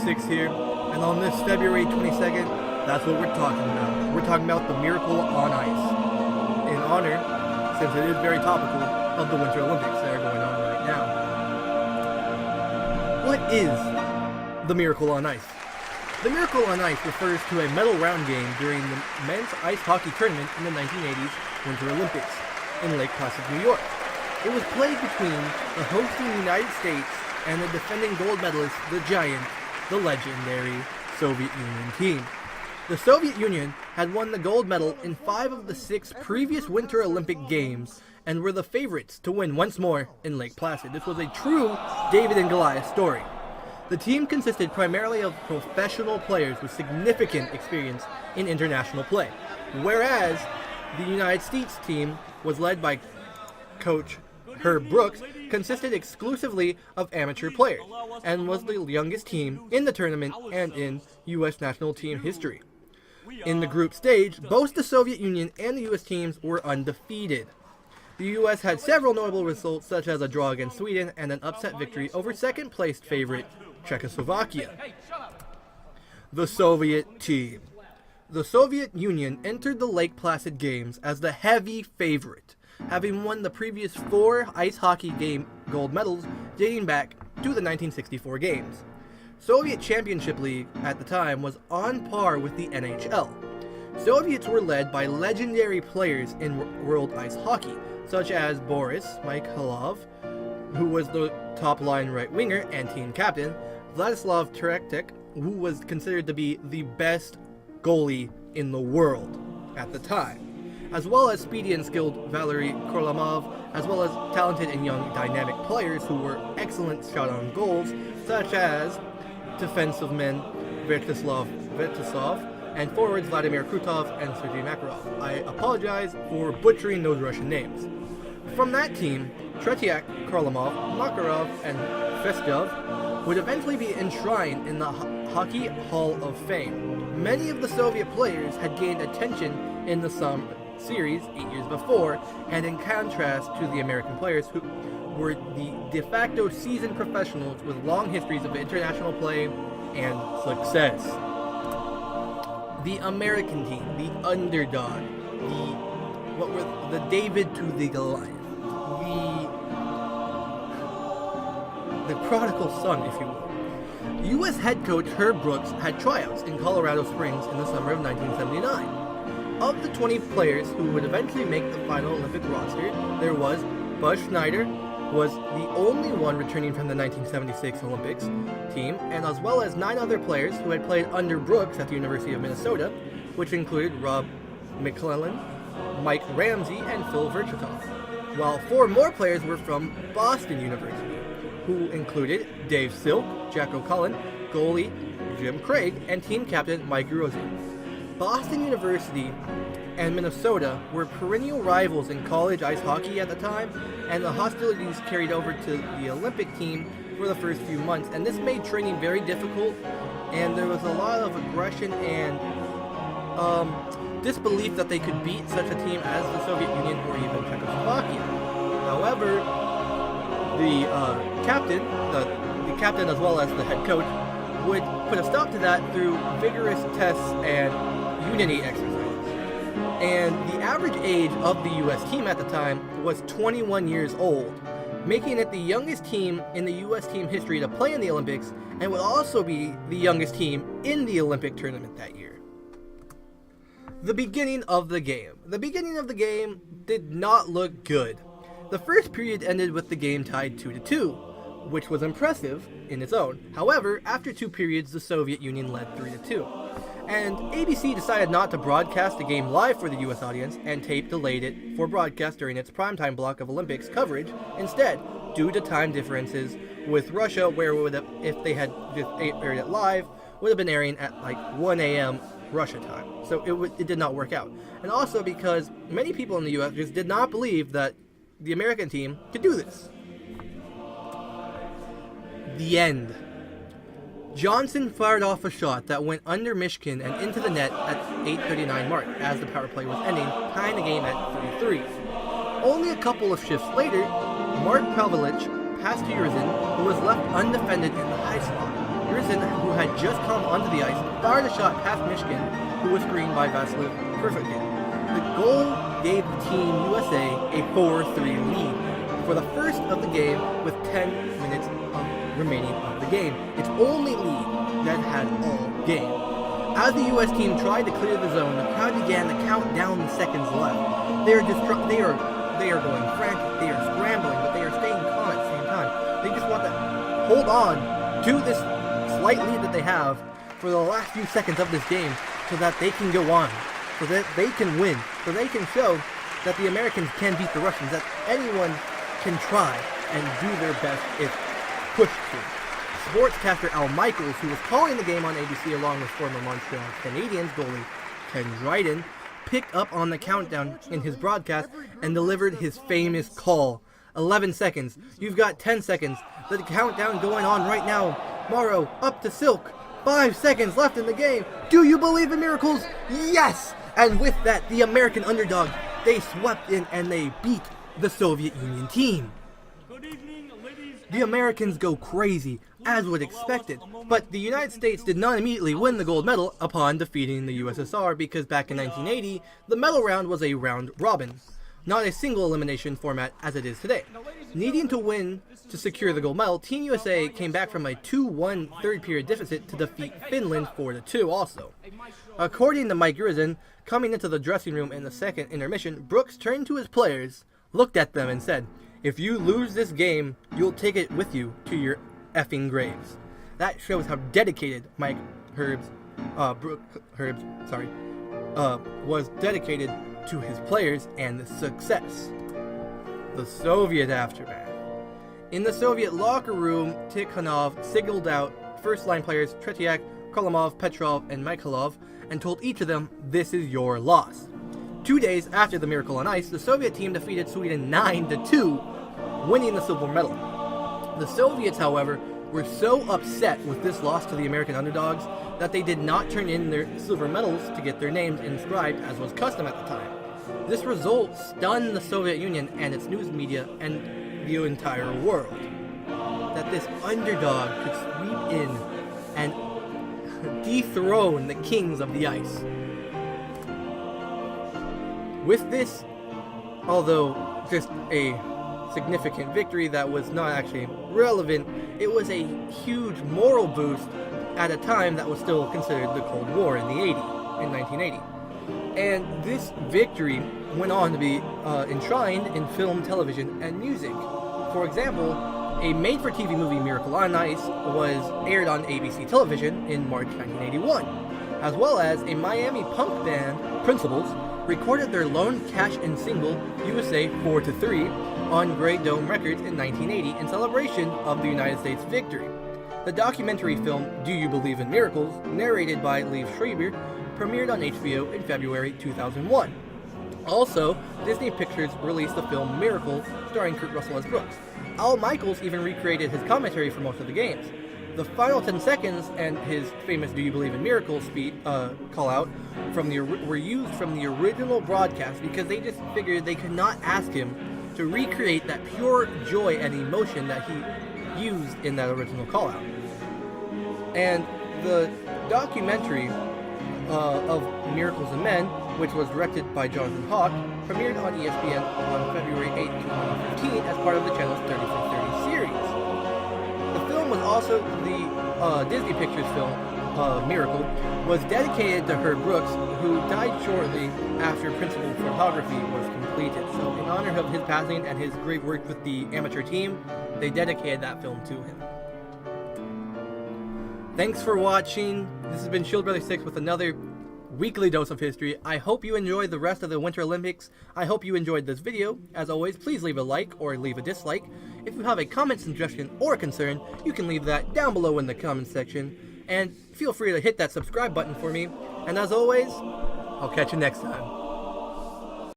6 here, and on this February 22nd, that's what we're talking about. We're talking about the Miracle on Ice. In honor, since it is very topical, of the Winter Olympics that are going on right now. What is the Miracle on Ice? The Miracle on Ice refers to a medal round game during the men's ice hockey tournament in the 1980s Winter Olympics in Lake Placid, New York. It was played between the hosting United States and the defending gold medalist, the Giant, the legendary Soviet Union team. The Soviet Union had won the gold medal in 5 of the 6 previous Winter Olympic Games and were the favorites to win once more in Lake Placid. This was a true David and Goliath story. The team consisted primarily of professional players with significant experience in international play, whereas the United States team was led by coach Herb Brooks, consisted exclusively of amateur players, and was the youngest team in the tournament and in U.S. national team history. In the group stage, both the Soviet Union and the U.S. teams were undefeated. The U.S. had several notable results, such as a draw against Sweden and an upset victory over second-placed favorite Czechoslovakia. The Soviet team. The Soviet Union entered the Lake Placid Games as the heavy favorite, having won the previous 4 ice hockey game gold medals dating back to the 1964 Games. Soviet Championship League at the time was on par with the NHL. Soviets were led by legendary players in world ice hockey, such as Boris Mikhailov, who was the top-line right-winger and team captain, Vladislav Teretik, who was considered to be the best goalie in the world at the time, as well as speedy and skilled Valery Kharlamov, as well as talented and young dynamic players who were excellent shot on goals, such as defensive men Vyacheslav Vetisov and forwards Vladimir Krutov and Sergei Makarov. I apologize for butchering those Russian names. From that team, Tretiak, Kharlamov, Makarov, and Festov would eventually be enshrined in the Hockey Hall of Fame. Many of the Soviet players had gained attention in the Summer Series 8 years before, and in contrast to the American players who were the de facto seasoned professionals with long histories of international play and success. The American team, the underdog, the David to the Goliath, the prodigal son, if you will. U.S. head coach Herb Brooks had tryouts in Colorado Springs in the summer of 1979. Of the 20 players who would eventually make the final Olympic roster, there was Buzz Schneider, was the only one returning from the 1976 Olympics team, and as well as 9 other players who had played under Brooks at the University of Minnesota, which included Rob McClellan, Mike Ramsey, and Phil Verchikov, while 4 more players were from Boston University, who included Dave Silk, Jack O'Cullen, goalie Jim Craig, and team captain Mike Rosen. Boston University and Minnesota were perennial rivals in college ice hockey at the time, and the hostilities carried over to the Olympic team for the first few months, and this made training very difficult, and there was a lot of aggression and disbelief that they could beat such a team as the Soviet Union or even Czechoslovakia. However, the captain as well as the head coach would put a stop to that through vigorous tests and unity exercises. And the average age of the U.S. team at the time was 21 years old, making it the youngest team in the U.S. team history to play in the Olympics, and would also be the youngest team in the Olympic tournament that year. The beginning of the game. The beginning of the game did not look good. The first period ended with the game tied 2-2, which was impressive in its own. However, after 2 periods, the Soviet Union led 3-2. And ABC decided not to broadcast the game live for the U.S. audience, and tape delayed it for broadcast during its primetime block of Olympics coverage instead, due to time differences with Russia, where it would have, if they had just aired it live, would have been airing at like 1 a.m. Russia time. So it did not work out. And also because many people in the U.S. just did not believe that the American team could do this. The end. Johnson fired off a shot that went under Mishkin and into the net at 8:39 mark as the power play was ending, tying the game at 3-3. Only a couple of shifts later, Mark Pavelich passed to Yurzin, who was left undefended in the high slot. Grissom, who had just come onto the ice, fired a shot past Michigan, who was screened by Vasiliev perfectly. The goal gave Team USA a 4-3 lead for the first of the game with 10 minutes remaining of the game. Its only lead that had all game. As the U.S. team tried to clear the zone, the crowd began to count down the seconds left. They are going frantic, they are scrambling, but they are staying calm at the same time. They just want to hold on to this slight lead that they have for the last few seconds of this game so that they can go on, so that they can win, so they can show that the Americans can beat the Russians, that anyone can try and do their best if pushed to. Sportscaster Al Michaels, who was calling the game on ABC along with former Montreal Canadiens goalie Ken Dryden, picked up on the countdown in his broadcast and delivered his famous call. 11 seconds. You've got 10 seconds. The countdown going on right now. Morrow up to Silk. 5 seconds left in the game. Do you believe in miracles? Yes! And with that, the American underdog, they swept in and they beat the Soviet Union team. The Americans go crazy, as was expected, but the United States did not immediately win the gold medal upon defeating the USSR because back in 1980, the medal round was a round robin, not a single elimination format as it is today. Needing to win to secure the gold medal, Team USA came back from a 2-1 third period deficit to defeat Finland 4-2 also. According to Mike Grissom, coming into the dressing room in the second intermission, Brooks turned to his players, looked at them and said, "If you lose this game, you'll take it with you to your effing graves." That shows how dedicated Mike was dedicated to his players and the success. The Soviet aftermath. In the Soviet locker room, Tikhonov signaled out first-line players Tretiak, Kharlamov, Petrov, and Mikhailov and told each of them, "This is your loss." 2 days after the Miracle on Ice, the Soviet team defeated Sweden 9-2, winning the silver medal. The Soviets, however, were so upset with this loss to the American underdogs that they did not turn in their silver medals to get their names inscribed as was custom at the time. This result stunned the Soviet Union and its news media and the entire world. That this underdog could sweep in and dethrone the kings of the ice. With this, although just a significant victory that was not actually relevant, it was a huge moral boost at a time that was still considered the Cold War in 1980. And this victory went on to be enshrined in film, television, and music. For example, a made-for-TV movie, Miracle on Ice, was aired on ABC television in March 1981, as well as a Miami punk band, Principles, recorded their lone cash-in single, USA 4-3, on Grey Dome Records in 1980 in celebration of the United States victory. The documentary film Do You Believe in Miracles, narrated by Liev Schreiber, premiered on HBO in February 2001. Also, Disney Pictures released the film Miracle, starring Kurt Russell as Brooks. Al Michaels even recreated his commentary for most of the games. The final 10 seconds and his famous "Do You Believe in Miracles" call out were used from the original broadcast because they just figured they could not ask him to recreate that pure joy and emotion that he used in that original call out. And the documentary of Miracles and Men, which was directed by Jonathan Hawk, premiered on ESPN on February 8, 2015 as part of the channel's 30 for 30 series. The film was also the Disney Pictures film, Miracle, was dedicated to Herb Brooks, who died shortly after principal photography was completed. So in honor of his passing and his great work with the amateur team, they dedicated that film to him. Thanks for watching. This has been Shield Brother 6 with another weekly dose of history. I hope you enjoyed the rest of the Winter Olympics. I hope you enjoyed this video. As always, please leave a like or leave a dislike. If you have a comment, suggestion, or concern, you can leave that down below in the comment section. And feel free to hit that subscribe button for me. And as always, I'll catch you next time.